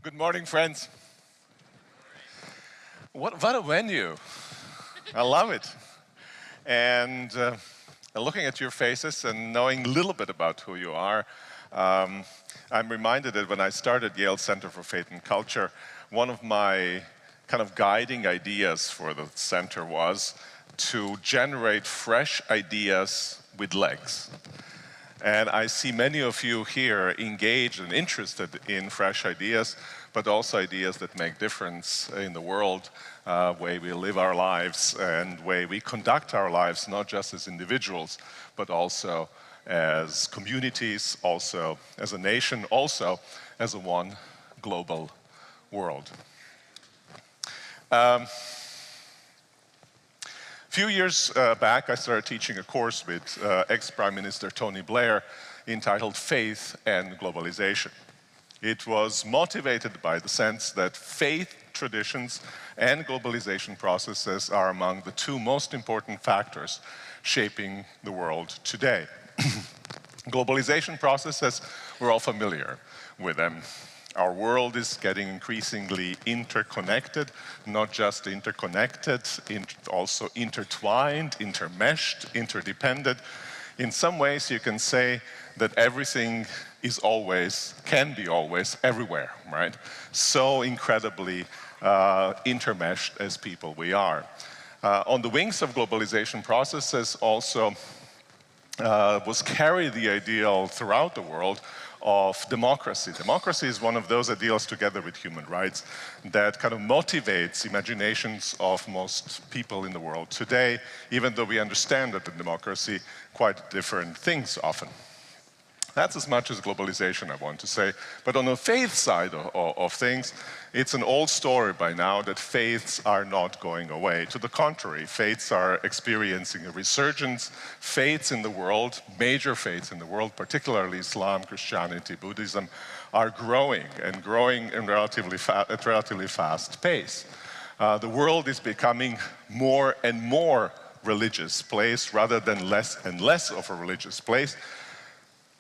Good morning, friends. What a venue. I love it. And looking at your faces and knowing a little bit about who you are, I'm reminded that when I started Yale Center for Faith and Culture, one of my kind of guiding ideas for the center was to generate fresh ideas with legs. And I see many of you here engaged and interested in fresh ideas, but also ideas that make difference in the world, way we live our lives and way we conduct our lives, not just as individuals, but also as communities, also as a nation, also as a one global world. A few years back, I started teaching a course with ex-Prime Minister Tony Blair entitled Faith and Globalization. It was motivated by the sense that faith traditions and globalization processes are among the two most important factors shaping the world today. Globalization processes, we're all familiar with them. Our world is getting increasingly interconnected, not just interconnected, also intertwined, intermeshed, interdependent. In some ways, you can say that everything is always, can be always, everywhere, right? So incredibly intermeshed as people we are. On the wings of globalization processes also was carried the ideal throughout the world of democracy. Democracy is one of those ideals, together with human rights, that kind of motivates imaginations of most people in the world today, even though we understand that in democracy, quite different things often. That's as much as globalization, I want to say. But on the faith side of things, it's an old story by now that faiths are not going away. To the contrary, faiths are experiencing a resurgence. Faiths in the world, major faiths in the world, particularly Islam, Christianity, Buddhism, are growing and growing in at relatively fast pace. The world is becoming more and more religious place rather than less and less of a religious place.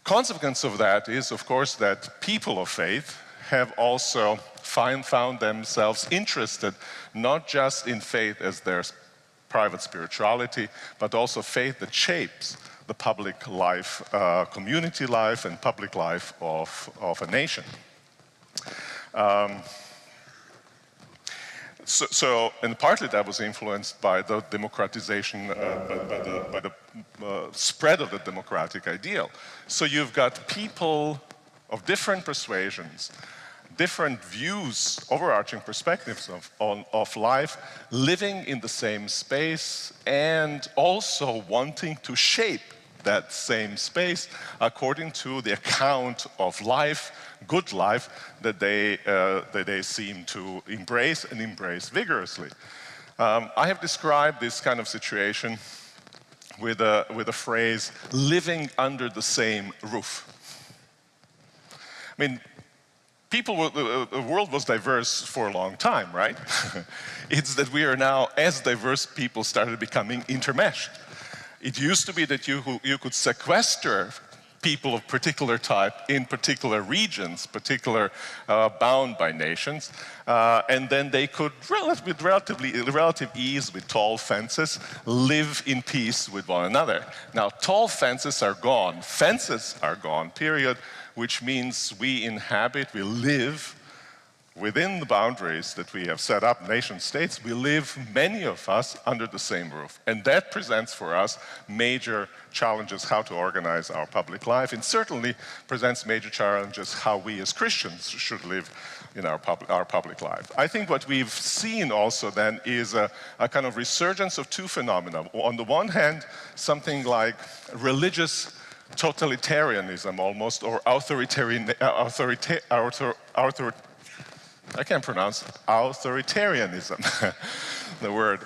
Consequence of that is, of course, that people of faith have also found themselves interested not just in faith as their private spirituality, but also faith that shapes the public life, community life and public life of a nation. And partly that was influenced by the democratization, by the spread of the democratic ideal. So you've got people of different persuasions, different views, overarching perspectives of life, living in the same space and also wanting to shape that same space according to the account of life, good life, that they seem to embrace and embrace vigorously. I have described this kind of situation with a phrase, living under the same roof. I mean, the world was diverse for a long time, right? It's that we are now, as diverse people, started becoming intermeshed. It used to be that you could sequester people of particular type in particular regions, bound by nations, and then they could, with relative ease, with tall fences, live in peace with one another. Now, tall fences are gone, period, which means we live within the boundaries that we have set up, nation states. We live, many of us, under the same roof. And that presents for us major challenges how to organize our public life, and certainly presents major challenges how we as Christians should live in our public life. I think what we've seen also then is a kind of resurgence of two phenomena. On the one hand, something like religious totalitarianism almost, or I can't pronounce authoritarianism, the word,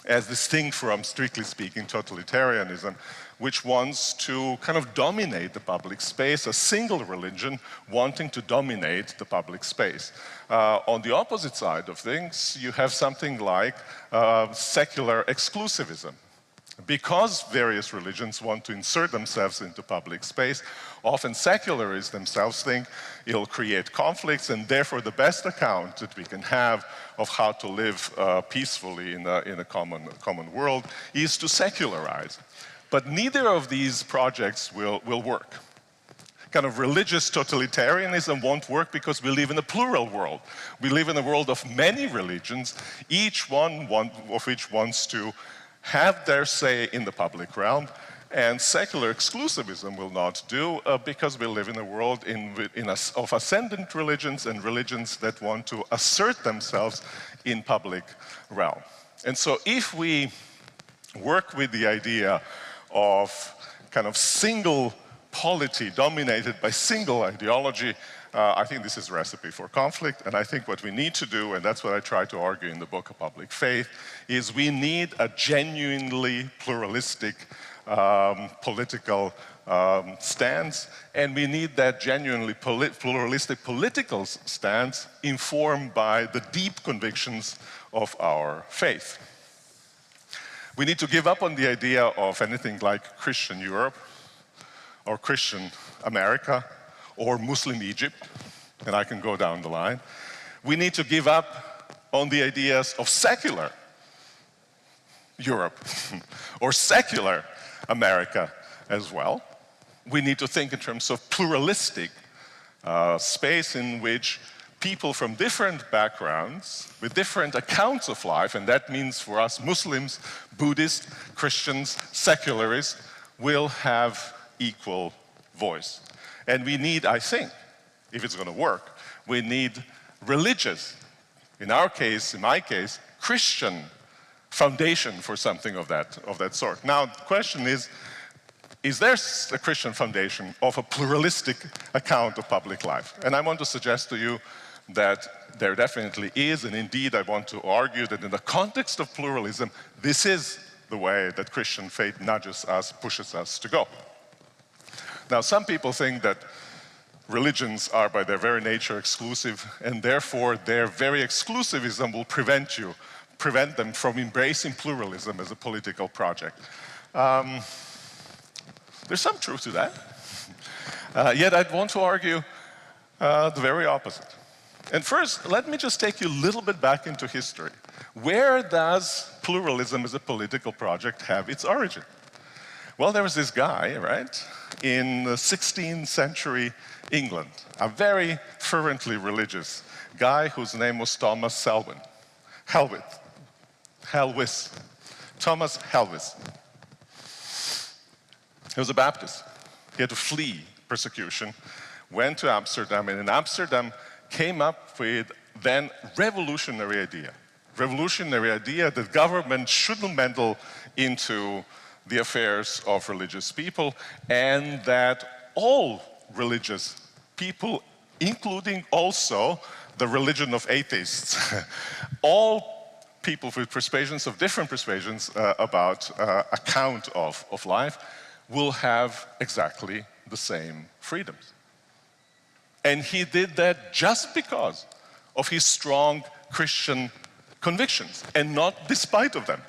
as distinct from, strictly speaking, totalitarianism, which wants to kind of dominate the public space, a single religion wanting to dominate the public space. On the opposite side of things, you have something like secular exclusivism. Because various religions want to insert themselves into public space, often secularists themselves think it'll create conflicts, and therefore the best account that we can have of how to live peacefully in a common world is to secularize. But neither of these projects will work. Kind of religious totalitarianism won't work because we live in a plural world. We live in a world of many religions, each one of which wants to have their say in the public realm, and secular exclusivism will not do because we live in a world of ascendant religions and religions that want to assert themselves in public realm. And so if we work with the idea of kind of single polity dominated by single ideology, I think this is a recipe for conflict, and I think what we need to do, and that's what I try to argue in the book of Public Faith, is we need a genuinely pluralistic political stance, and we need that genuinely pluralistic political stance informed by the deep convictions of our faith. We need to give up on the idea of anything like Christian Europe, or Christian America, or Muslim Egypt, and I can go down the line. We need to give up on the ideas of secular Europe or secular America as well. We need to think in terms of pluralistic space in which people from different backgrounds with different accounts of life, and that means for us Muslims, Buddhists, Christians, secularists, will have equal voice. And we need, I think, if it's going to work, we need religious, in our case, in my case, Christian foundation for something of that sort. Now, the question is there a Christian foundation of a pluralistic account of public life? And I want to suggest to you that there definitely is, and indeed I want to argue that in the context of pluralism, this is the way that Christian faith nudges us, pushes us to go. Now, some people think that religions are by their very nature exclusive, and therefore their very exclusivism will prevent them from embracing pluralism as a political project. There's some truth to that. Yet I'd want to argue the very opposite. And first, let me just take you a little bit back into history. Where does pluralism as a political project have its origin? Well, there was this guy, right, in the 16th century England, a very fervently religious guy whose name was Thomas Helwys. Thomas Helwys. He was a Baptist. He had to flee persecution, went to Amsterdam, and in Amsterdam came up with then revolutionary idea that government shouldn't meddle into the affairs of religious people, and that all religious people, including also the religion of atheists, all people with persuasions of different persuasions about account of life, will have exactly the same freedoms. And he did that just because of his strong Christian convictions, and not despite of them.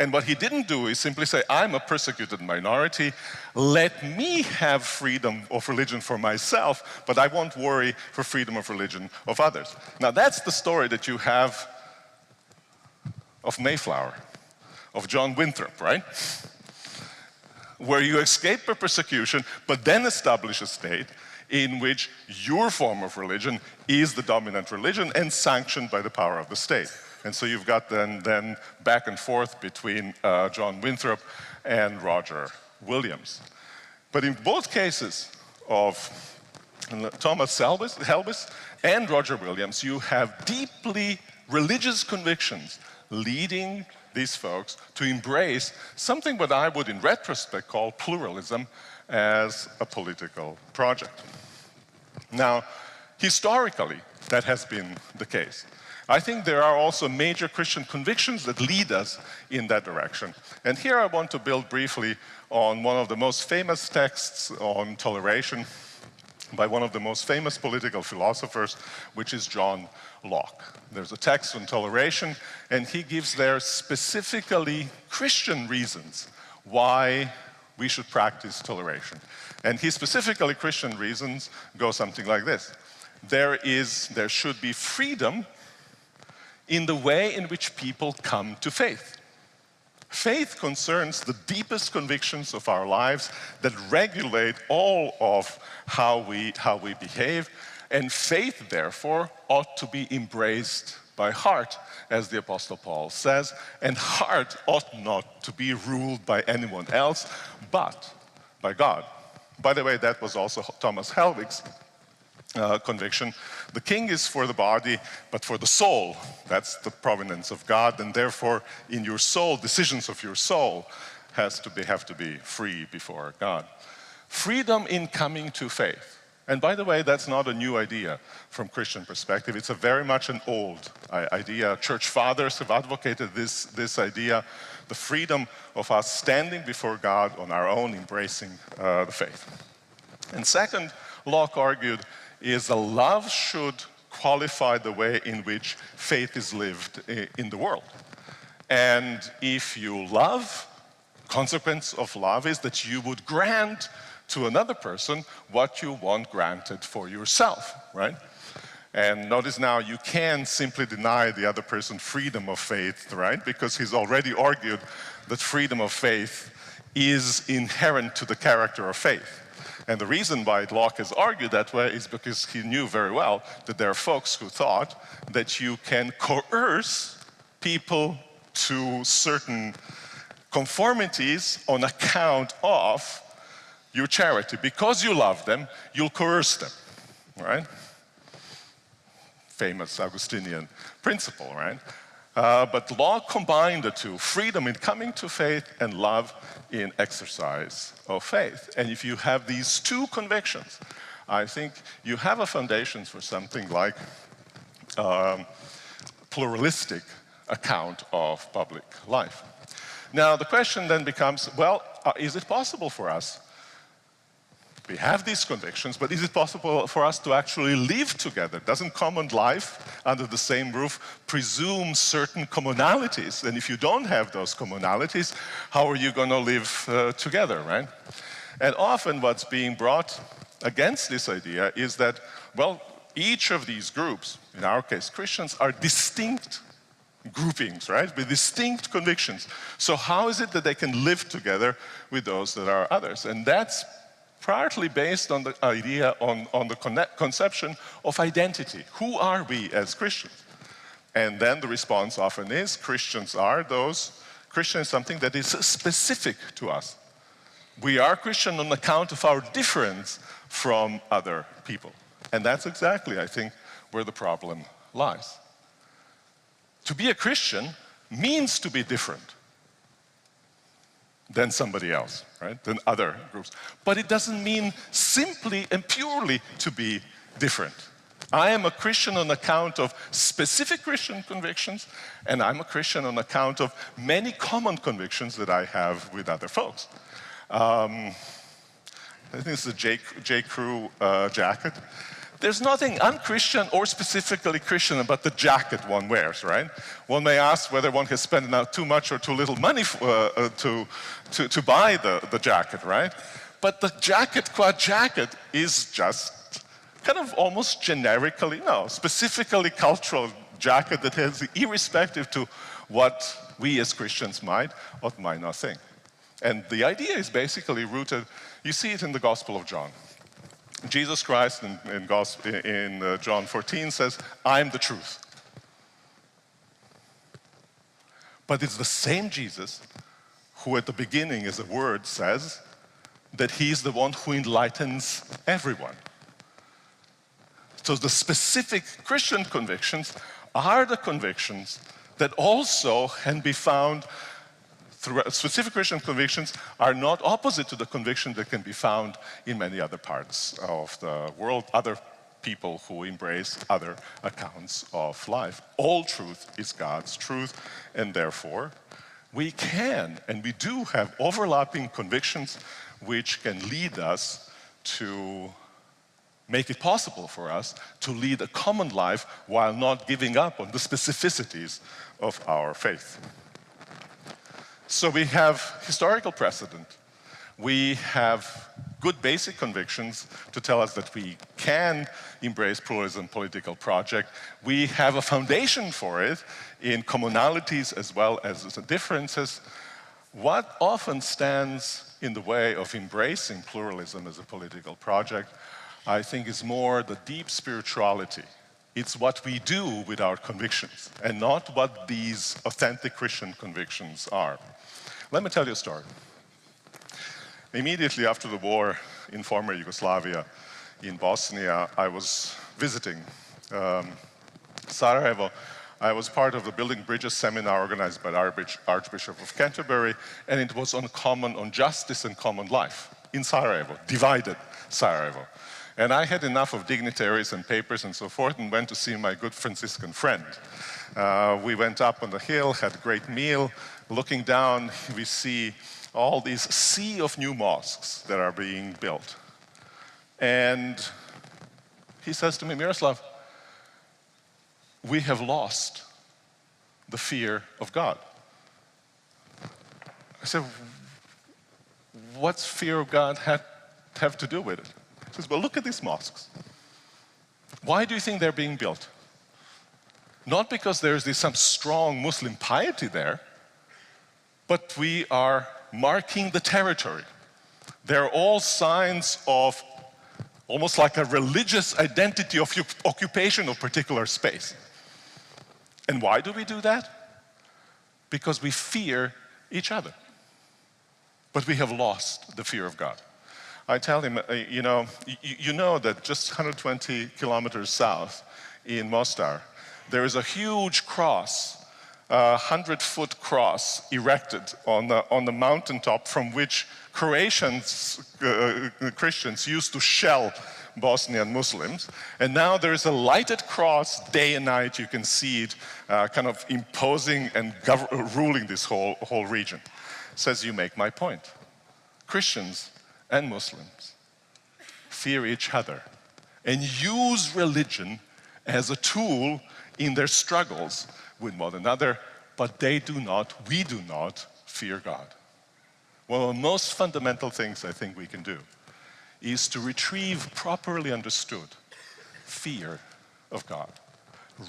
And what he didn't do is simply say, I'm a persecuted minority, let me have freedom of religion for myself, but I won't worry for freedom of religion of others. Now that's the story that you have of Mayflower, of John Winthrop, right? Where you escape persecution, but then establish a state in which your form of religion is the dominant religion and sanctioned by the power of the state. And so you've got then back and forth between John Winthrop and Roger Williams. But in both cases of Thomas Helwys and Roger Williams, you have deeply religious convictions leading these folks to embrace something what I would in retrospect call pluralism as a political project. Now, historically, that has been the case. I think there are also major Christian convictions that lead us in that direction. And here I want to build briefly on one of the most famous texts on toleration by one of the most famous political philosophers, which is John Locke. There's a text on toleration, and he gives there specifically Christian reasons why we should practice toleration. And his specifically Christian reasons go something like this. There should be freedom in the way in which people come to faith. Faith concerns the deepest convictions of our lives that regulate all of how we behave, and faith, therefore, ought to be embraced by heart, as the Apostle Paul says, and heart ought not to be ruled by anyone else, but by God. By the way, that was also Thomas Helwig's conviction. The king is for the body, but for the soul. That's the provenance of God, and therefore, in your soul, decisions of your soul have to be free before God. Freedom in coming to faith. And by the way, that's not a new idea from Christian perspective. It's very much an old idea. Church fathers have advocated this idea, the freedom of us standing before God on our own, embracing the faith. And second, Locke argued, is that love should qualify the way in which faith is lived in the world. And if you love, consequence of love is that you would grant to another person what you want granted for yourself, right? And notice now, you can simply deny the other person freedom of faith, right? Because he's already argued that freedom of faith is inherent to the character of faith. And the reason why Locke has argued that way is because he knew very well that there are folks who thought that you can coerce people to certain conformities on account of your charity. Because you love them, you'll coerce them, right? Famous Augustinian principle, right? But Locke combined the two, freedom in coming to faith and love in exercise of faith. And if you have these two convictions, I think you have a foundation for something like pluralistic account of public life. Now, the question then becomes, well, is it possible for us? We have these convictions, but is it possible for us to actually live together? Doesn't common life under the same roof presume certain commonalities? And if you don't have those commonalities, how are you going to live together, right? And often what's being brought against this idea is that, well, each of these groups, in our case Christians, are distinct groupings, right, with distinct convictions. So how is it that they can live together with those that are others? And that's partly based on the idea, on the conception of identity. Who are we as Christians? And then the response often is, Christian is something that is specific to us. We are Christian on account of our difference from other people. And that's exactly, I think, where the problem lies. To be a Christian means to be different than somebody else, right? Than other groups. But it doesn't mean simply and purely to be different. I am a Christian on account of specific Christian convictions, and I'm a Christian on account of many common convictions that I have with other folks. I think it's the J. Crew jacket. There's nothing unchristian or specifically Christian about the jacket one wears, right? One may ask whether one has spent now too much or too little money to buy the jacket, right? But the jacket qua jacket is just kind of almost generically, specifically cultural jacket that has, irrespective to what we as Christians might or might not think. And the idea is basically rooted, you see it in the Gospel of John. Jesus Christ in John 14 says, I'm the truth. But it's the same Jesus who at the beginning as a word says that he's the one who enlightens everyone. So the specific Christian convictions are the convictions that also can be found specific Christian convictions are not opposite to the conviction that can be found in many other parts of the world, other people who embrace other accounts of life. All truth is God's truth, and therefore we can and we do have overlapping convictions which can lead us to make it possible for us to lead a common life while not giving up on the specificities of our faith. So we have historical precedent. We have good basic convictions to tell us that we can embrace pluralism political project. We have a foundation for it in commonalities as well as the differences. What often stands in the way of embracing pluralism as a political project, I think, is more the deep spirituality. It's what we do with our convictions and not what these authentic Christian convictions are. Let me tell you a story. Immediately after the war in former Yugoslavia, in Bosnia, I was visiting Sarajevo. I was part of the Building Bridges seminar organized by the Archbishop of Canterbury, and it was on justice and common life in Sarajevo, divided Sarajevo. And I had enough of dignitaries and papers and so forth and went to see my good Franciscan friend. We went up on the hill, had a great meal. Looking down, we see all these sea of new mosques that are being built. And he says to me, Miroslav, we have lost the fear of God. I said, what's fear of God have to do with it? He says, well, look at these mosques. Why do you think they're being built? Not because there's some strong Muslim piety there, but we are marking the territory. They're all signs of almost like a religious identity of occupation of particular space. And why do we do that? Because we fear each other. But we have lost the fear of God. I tell him, you know that just 120 kilometers south in Mostar, there is a huge cross, a 100-foot cross erected on the mountaintop from which Croatians, Christians used to shell Bosnian Muslims. And now there is a lighted cross day and night. You can see it kind of imposing and ruling this whole region. Says, you make my point. Christians and Muslims fear each other and use religion as a tool in their struggles with one another, but we do not fear God. One of the most fundamental things I think we can do is to retrieve properly understood fear of God,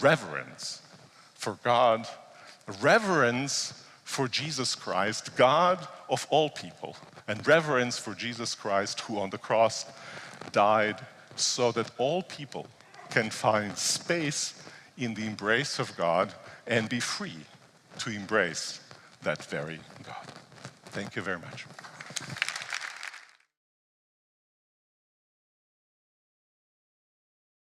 reverence for God, reverence for Jesus Christ, God of all people, and reverence for Jesus Christ, who on the cross died so that all people can find space in the embrace of God and be free to embrace that very God. Thank you very much.